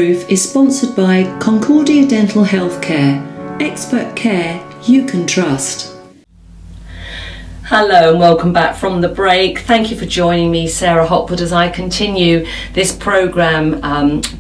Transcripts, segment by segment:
Future-Proof is sponsored by Concordia Dental Healthcare, expert care you can trust. Hello and welcome back from the break. Thank you for joining me, Sarah Hopwood, as I continue this programme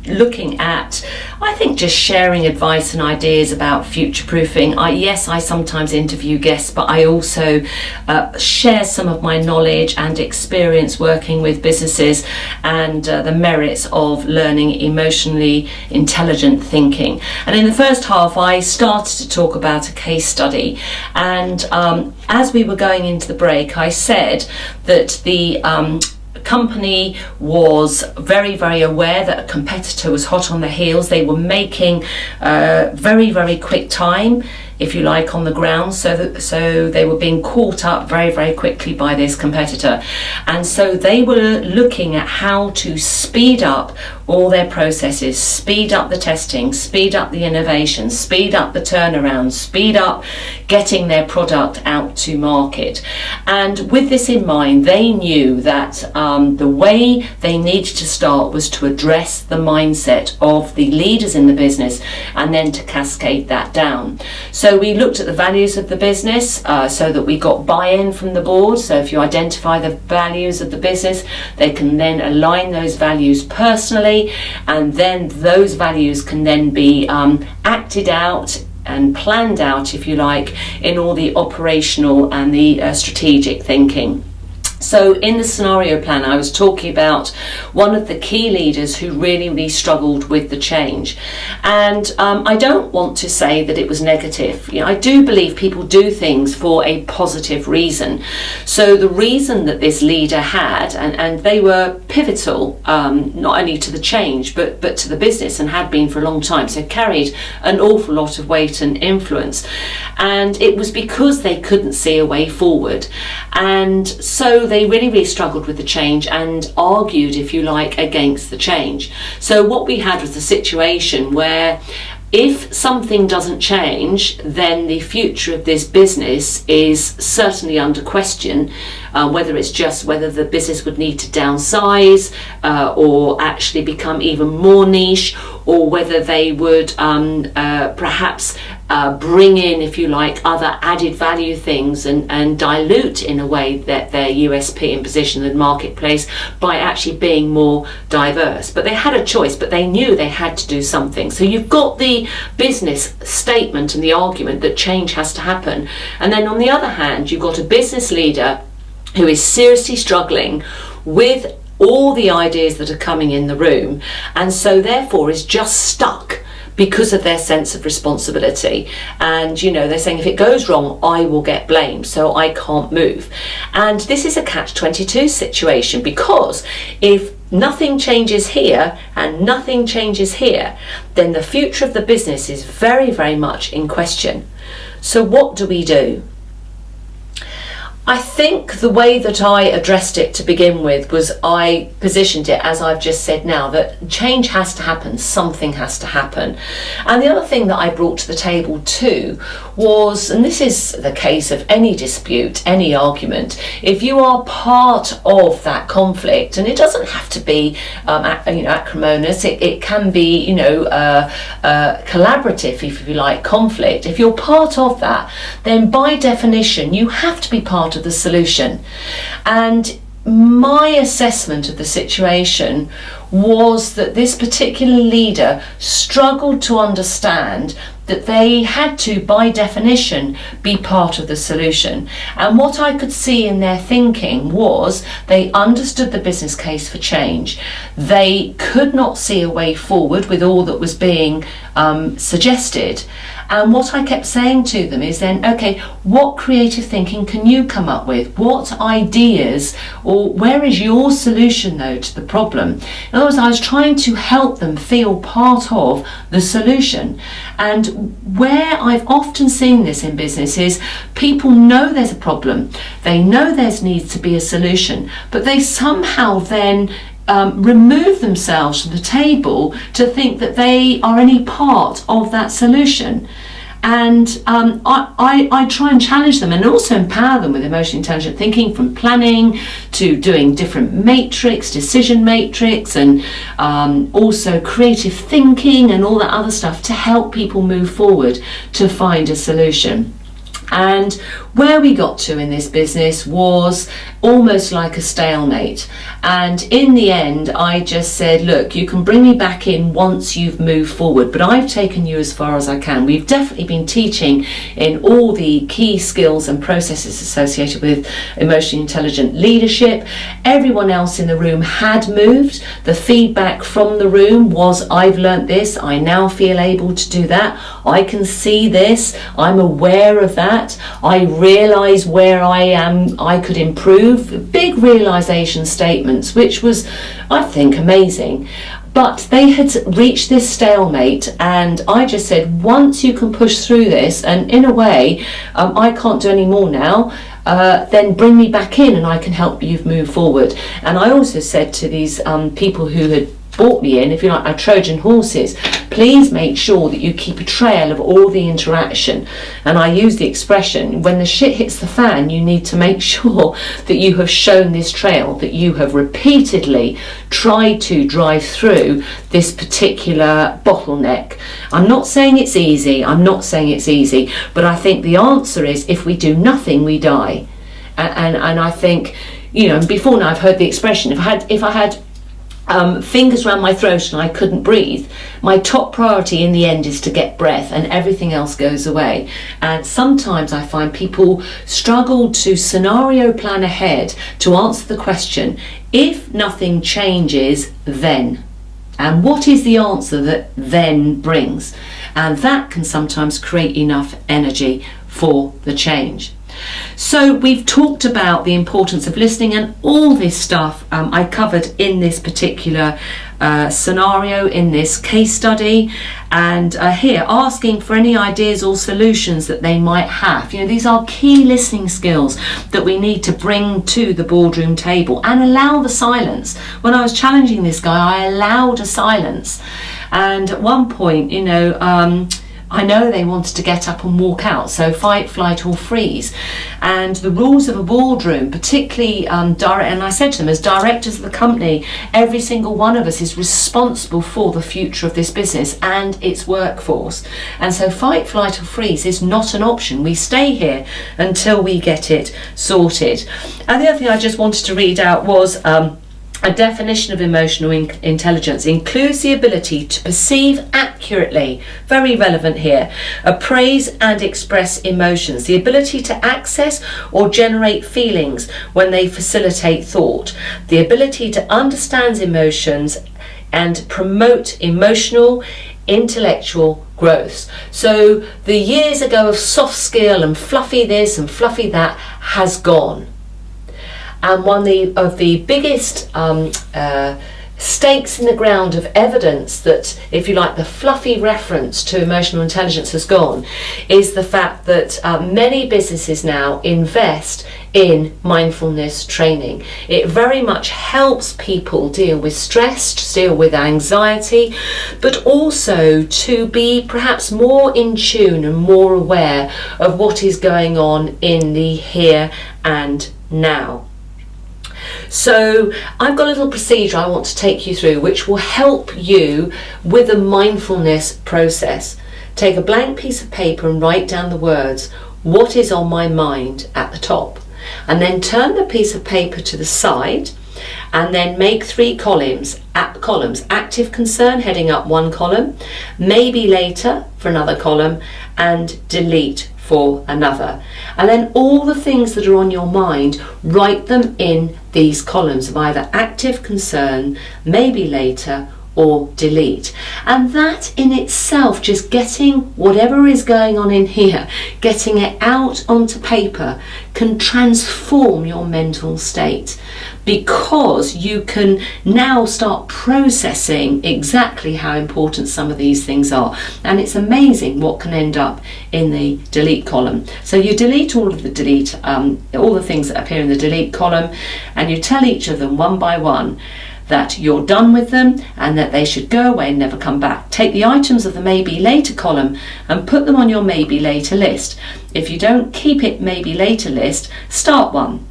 looking at, I think, just sharing advice and ideas about future-proofing. Yes, I sometimes interview guests, but I also share some of my knowledge and experience working with businesses and the merits of learning emotionally intelligent thinking. And in the first half, I started to talk about a case study, and as we were going into the break, I said that the company was very, very aware that a competitor was hot on the heels. They were making very, very quick time, if you like, on the ground, so they were being caught up very, very quickly by this competitor. And so they were looking at how to speed up all their processes, speed up the testing, speed up the innovation, speed up the turnaround, speed up getting their product out to market. And with this in mind, they knew that the way they needed to start was to address the mindset of the leaders in the business and then to cascade that down. So we looked at the values of the business so that we got buy-in from the board. So if you identify the values of the business, they can then align those values personally, and then those values can then be acted out and planned out, if you like, in all the operational and the strategic thinking. So in the scenario plan, I was talking about one of the key leaders who really struggled with the change. And I don't want to say that it was negative. You know, I do believe people do things for a positive reason. So the reason that this leader had, and they were pivotal, not only to the change, but to the business, and had been for a long time, so carried an awful lot of weight and influence. And it was because they couldn't see a way forward. And so they really struggled with the change and argued, if you like, against the change. So what we had was a situation where if something doesn't change, then the future of this business is certainly under question, whether it's just whether the business would need to downsize or actually become even more niche, or whether they would perhaps bring in, if you like, other added value things and dilute in a way that their USP and position in the marketplace by actually being more diverse. But they had a choice, but they knew they had to do something. So you've got the business statement and the argument that change has to happen. And then on the other hand, you've got a business leader who is seriously struggling with all the ideas that are coming in the room, and so therefore is just stuck because of their sense of responsibility. And you know, they're saying, if it goes wrong, I will get blamed, so I can't move. And this is a catch-22 situation, because if nothing changes here and nothing changes here, then the future of the business is very, very much in question. So what do we do? I think the way that I addressed it to begin with was I positioned it, as I've just said now, that change has to happen, something has to happen. And the other thing that I brought to the table too was, and this is the case of any dispute, any argument, if you are part of that conflict, and it doesn't have to be acrimonious, it can be, collaborative, if you like, conflict. If you're part of that, then by definition you have to be part of the solution. And my assessment of the situation was that this particular leader struggled to understand that they had to, by definition, be part of the solution. And what I could see in their thinking was they understood the business case for change. They could not see a way forward with all that was being suggested. And what I kept saying to them is then, okay, what creative thinking can you come up with? What ideas, or where is your solution though to the problem? In other words, I was trying to help them feel part of the solution. And where I've often seen this in business is people know there's a problem, they know there needs to be a solution, but they somehow then remove themselves from the table to think that they are any part of that solution. And I try and challenge them and also empower them with emotionally intelligent thinking, from planning to doing different matrix, decision matrix, and also creative thinking and all that other stuff to help people move forward to find a solution. And where we got to in this business was almost like a stalemate. And in the end, I just said, look, you can bring me back in once you've moved forward, but I've taken you as far as I can. We've definitely been teaching in all the key skills and processes associated with emotionally intelligent leadership. Everyone else in the room had moved. The feedback from the room was, I've learnt this, I now feel able to do that, I can see this, I'm aware of that, I realise where I am, I could improve. Big realisation statements, which was, I think, amazing. But they had reached this stalemate, and I just said, once you can push through this, and in a way, I can't do any more now, then bring me back in and I can help you move forward. And I also said to these people who had brought me in, if you like, our Trojan horses, please make sure that you keep a trail of all the interaction. And I use the expression, when the shit hits the fan, you need to make sure that you have shown this trail, that you have repeatedly tried to drive through this particular bottleneck. I'm not saying it's easy, but I think the answer is, if we do nothing, we die. And I think, before now I've heard the expression, if I had fingers around my throat and I couldn't breathe, my top priority in the end is to get breath, and everything else goes away. And sometimes I find people struggle to scenario plan ahead to answer the question, if nothing changes, then? And what is the answer that then brings? And that can sometimes create enough energy for the change. So we've talked about the importance of listening, and all this stuff I covered in this particular scenario, in this case study, and here asking for any ideas or solutions that they might have. These are key listening skills that we need to bring to the boardroom table, and allow the silence. When I was challenging this guy, I allowed a silence, and at one point, I know they wanted to get up and walk out, so fight, flight or freeze. And the rules of a boardroom, particularly and I said to them, as directors of the company, every single one of us is responsible for the future of this business and its workforce. And so fight, flight or freeze is not an option. We stay here until we get it sorted. And the other thing I just wanted to read out was a definition of emotional intelligence includes the ability to perceive accurately, very relevant here, appraise and express emotions, the ability to access or generate feelings when they facilitate thought, the ability to understand emotions and promote emotional, intellectual growth. So the years ago of soft skill and fluffy this and fluffy that has gone. And one of the biggest stakes in the ground of evidence that, if you like, the fluffy reference to emotional intelligence has gone, is the fact that many businesses now invest in mindfulness training. It very much helps people deal with stress, deal with anxiety, but also to be perhaps more in tune and more aware of what is going on in the here and now. So I've got a little procedure I want to take you through which will help you with the mindfulness process. Take a blank piece of paper and write down the words, "What is on my mind?" at the top. And then turn the piece of paper to the side and then make 3 columns. Active concern heading up one column, maybe later for another column, and delete for another. And then all the things that are on your mind, write them in these columns of either active concern, maybe later, or delete. And that in itself, just getting whatever is going on in here, getting it out onto paper, can transform your mental state, because you can now start processing exactly how important some of these things are. And it's amazing what can end up in the delete column. So you delete all of the things that appear in the delete column, and you tell each of them one by one that you're done with them and that they should go away and never come back. Take the items of the maybe later column and put them on your maybe later list. If you don't keep it maybe later list, start one.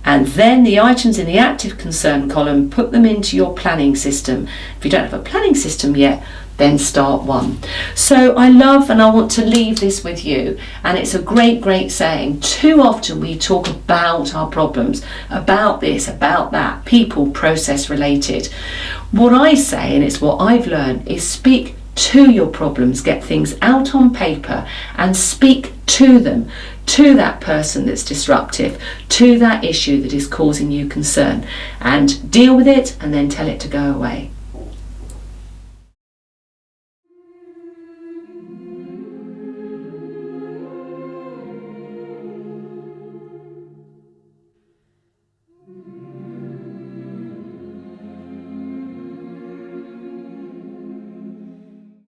And then the items in the active concern column, put them into your planning system. If you don't have a planning system yet, then start one. So I love, and I want to leave this with you, and it's a great saying. Too often we talk about our problems, about this, about that, people, process related. What I say, and it's what I've learned, is speak to your problems, get things out on paper and speak to them, to that person that's disruptive, to that issue that is causing you concern, and deal with it and then tell it to go away.